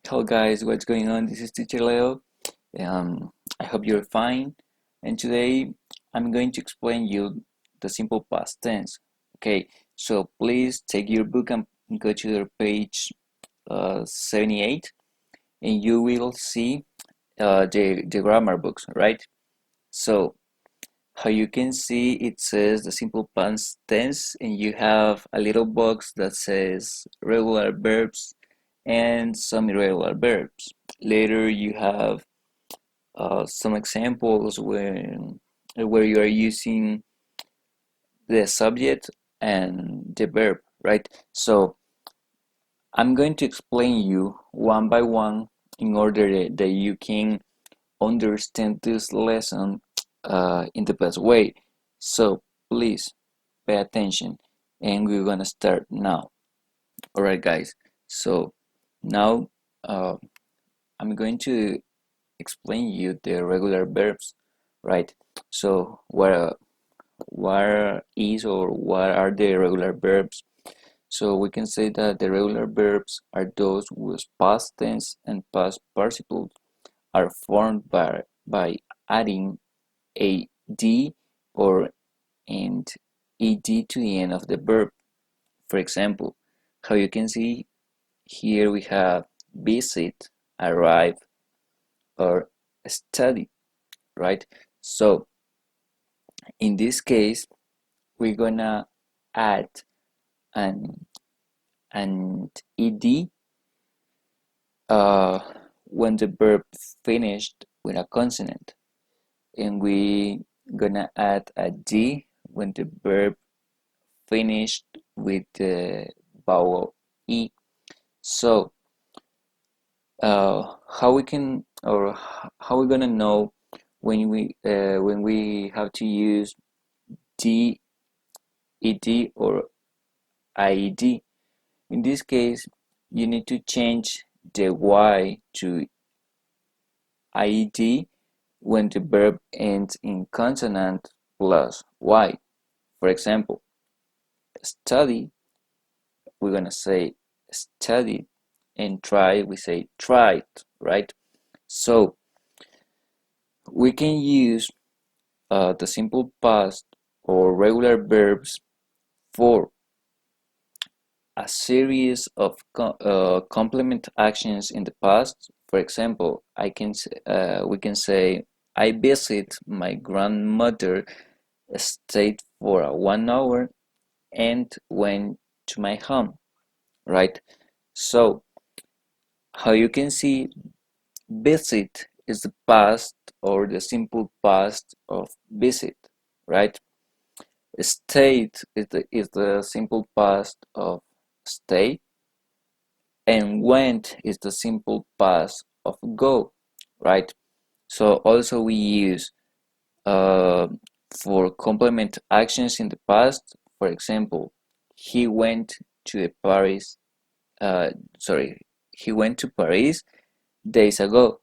Hello guys, what's going on? This is Teacher Leo. I hope you're fine. And today I'm going to explain you the simple past tense. Okay, so please take your book and go to the page 78, and you will see the grammar books, right? So how you can see, it says the simple past tense, and you have a little box that says regular verbs and some irregular verbs. Later, you have some examples where you are using the subject and the verb, right? So I'm going to explain you one by one in order that you can understand this lesson in the best way. So please pay attention, and we're gonna start now. All right, guys. So now uh, I'm going to explain you the regular verbs, right? So what is or what are the regular verbs? So we can say that the regular verbs are those whose past tense and past participles are formed by adding a d or and ed to the end of the verb. For example, how you can see here we have visit, arrive, or study, right? So in this case, we're gonna add an ed uh, when the verb finished with a consonant, and we gonna add a d when the verb finished with the vowel e. So how we can or how we gonna know when we have to use d ed or ied? In this case, you need to change the y to ied when the verb ends in consonant plus y. For example, study, we're gonna say studied, and try, we say tried, right? So we can use the simple past or regular verbs for a series of complement actions in the past. For example, we can say I visit my grandmother, stayed for 1 hour, and went to my home, right? So how you can see, visit is the past or the simple past of visit, right? Stayed is the simple past of stay, and went is the simple past of go, right? So also we use uh, for complement actions in the past. For example, he went to the Paris. Sorry, he went to Paris days ago.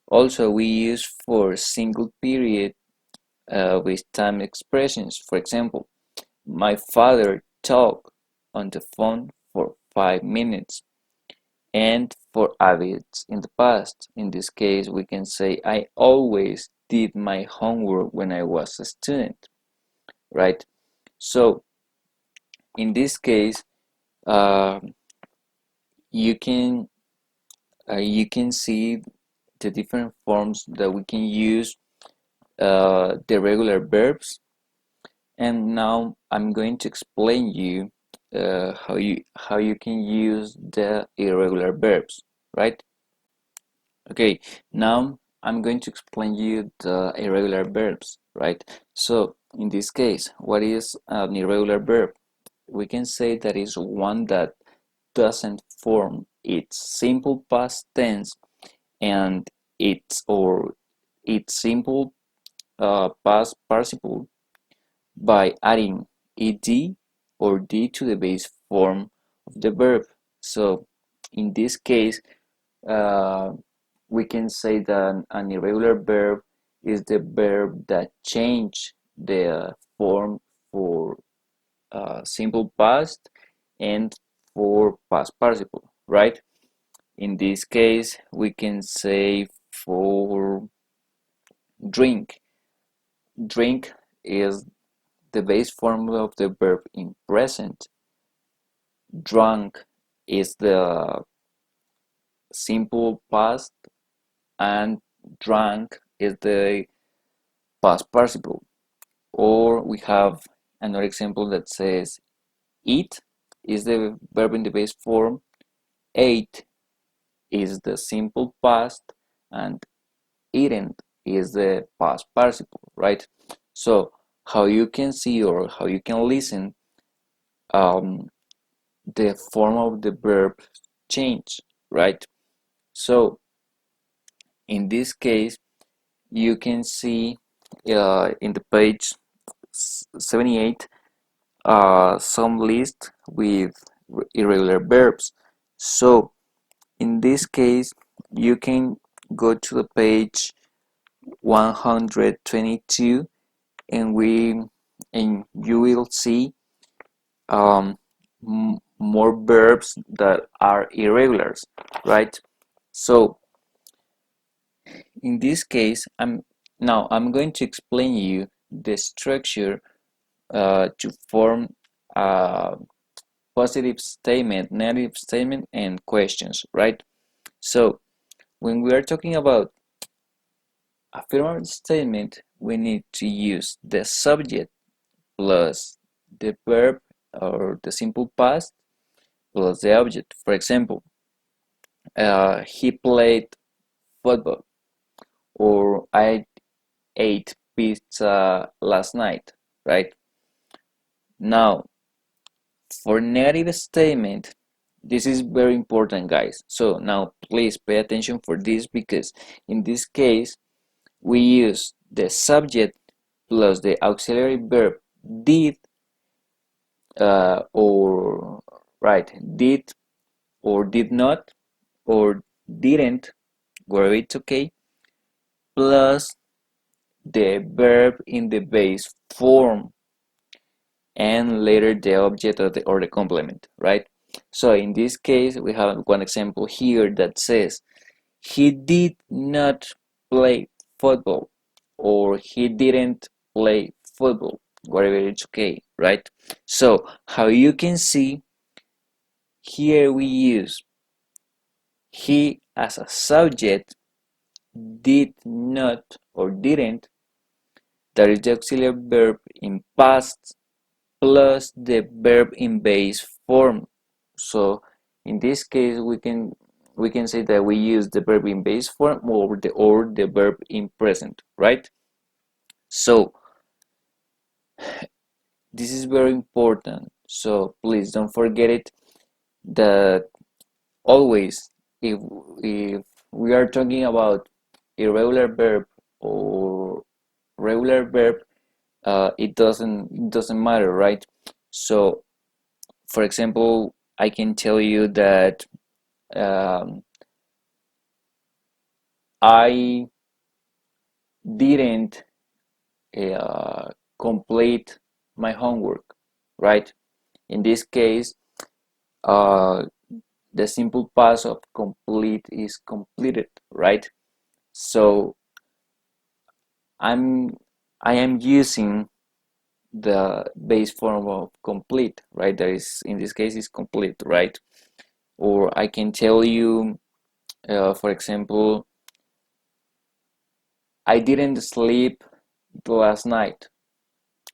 Also, we use for single period with time expressions. For example, my father talked on the phone for 5 minutes. And for habits in the past, in this case, we can say I always did my homework when I was a student, right? So in this case, uh, you can you can see the different forms that we can use the regular verbs, and now I'm going to explain you how you can use the irregular verbs, right? Okay, now I'm going to explain you the irregular verbs, right? So in this case, what is an irregular verb? We can say that is one that doesn't form its simple past tense and its simple past participle by adding ed or d to the base form of the verb. So in this case, uh, we can say that an irregular verb is the verb that change the form for simple past and for past participle, right? In this case, we can say for drink. Drink is the base form of the verb in present. Drunk is the simple past, and drank is the past participle. Or we have another example that says eat is the verb in the base form, ate is the simple past, and eaten is the past participle, right? So how you can see or how you can listen, um, the form of the verb change, right? So in this case, you can see in the page 78 some list with irregular verbs. So in this case, you can go to the page 122, and you will see um, more verbs that are irregulars, right? So in this case, I'm going to explain you the structure to form a positive statement, negative statement, and questions, right? So when we are talking about affirmative statement, we need to use the subject plus the verb or the simple past plus the object. For example, he played football, or I ate pizza last night, right? Now, for negative statement, this is very important, guys. So now please pay attention for this, because in this case, we use the subject plus the auxiliary verb did, or right, did or did not or didn't, where it's okay, plus the verb in the base form, and later the object or the complement, right? So in this case, we have one example here that says he did not play football, or he didn't play football, whatever, it's okay, right? So how you can see, here we use he as a subject, did not or didn't, that is the auxiliary verb in past, plus the verb in base form. So in this case, we can say that we use the verb in base form or the verb in present, right? So this is very important. So please don't forget it, that always, if if we are talking about irregular verb or regular verb, it doesn't matter, right? So for example, I can tell you that um, I didn't uh, complete my homework, right? In this case, uh, the simple past of complete is completed, right? So I'm I am using the base form of complete, right? That is, in this case, is complete, right? Or I can tell you, for example, I didn't sleep last night,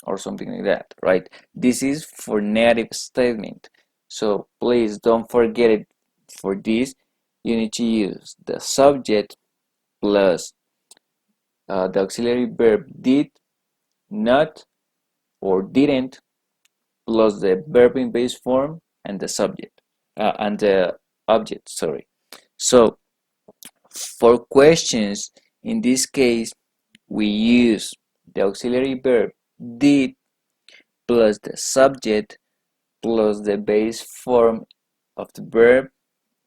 or something like that, right? This is for negative statement. So please don't forget it. For this, you need to use the subject plus the auxiliary verb did, not, or didn't, plus the verb in base form and the subject, and the object, sorry. So for questions, in this case, we use the auxiliary verb did plus the subject plus the base form of the verb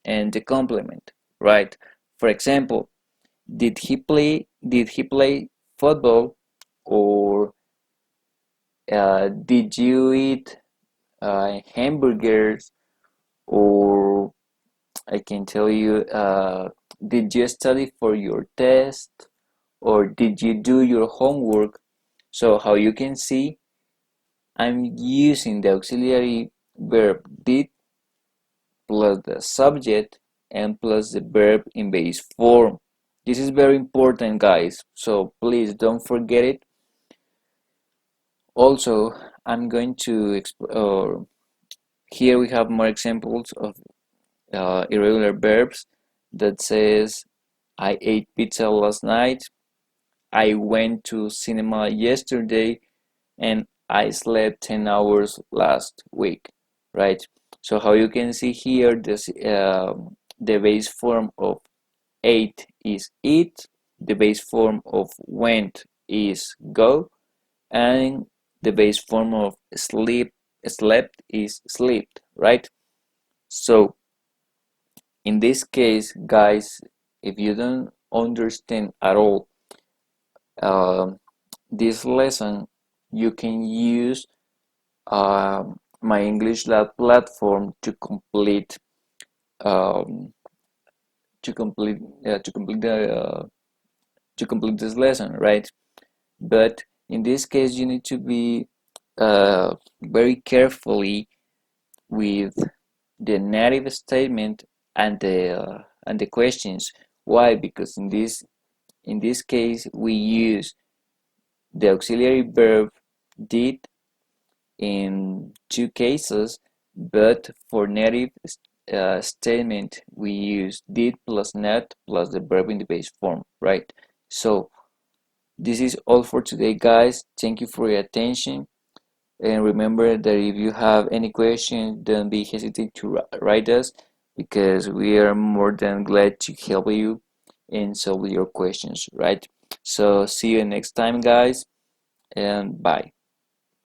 and the complement, right? For example, did he play football, or did you eat hamburgers, or I can tell you, did you study for your test or did you do your homework? So how you can see, I'm using the auxiliary verb did plus the subject and plus the verb in base form. This is very important, guys, so please don't forget it. Also, I'm going to here we have more examples of irregular verbs that says I ate pizza last night, I went to cinema yesterday, and I slept 10 hours last week, right? So how you can see here, the base form of ate is eat, the base form of went is go, and the base form of slept is slept, right? So in this case, guys, if you don't understand at all um, this lesson, you can use my English Lab platform um, to complete to complete the to complete this lesson, right? But in this case, you need to be very carefully with the narrative statement and the questions. Why? Because in this case we use the auxiliary verb did in two cases, but for native statement we use did plus not plus the verb in the base form, right? So this is all for today, guys. Thank you for your attention. And remember that if you have any questions, don't be hesitant to write us because we are more than glad to help you and solve your questions, right? So see you next time, guys, and bye.